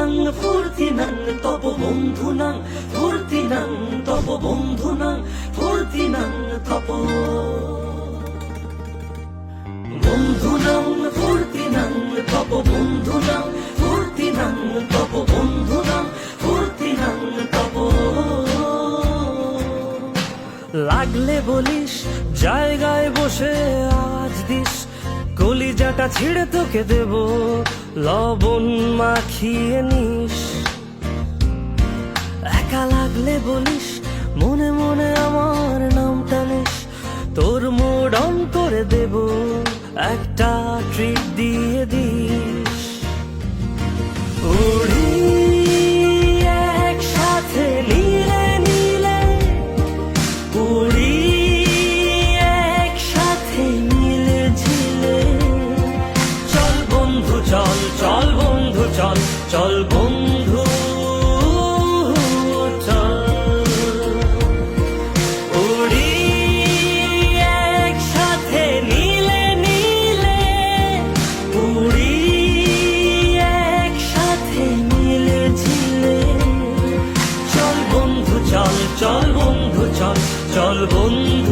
বন্ধুনাং ফুর্তিনাং তব বন্ধুনাং ফুর্তিনাং তব বন্ধুনাং ফুর্তিনাং তব বন্ধুনাং ফুর্তিনাং তব বন্ধুনাং ফুর্তিনাং তব বন্ধুনাং ফুর্তিনাং তব। লাগলে বলিস জায়গায় বসে আওয়াজ দিস, কলিজাটা ছিঁড়ে তোকে দেব লবণ মাখিয়ে নিস। একা লাগলে বলিস মনে মনে আমার নাম টানিস, তোর মুড অন করে দেব একটা ট্রিট দিয়ে দিস। উড়ি একসাথে নীলে নীলে, উড়ি একসাথে নীলে ঝিলে। চল বন্ধু চল, চল বন্ধু চল, চল বন্ধু চল। উড়ি একসাথে নীলে নীলে, উড়ি একসাথে নীলে ঝিলে। চল বন্ধু চল, চল বন্ধু চল, চল বন্ধু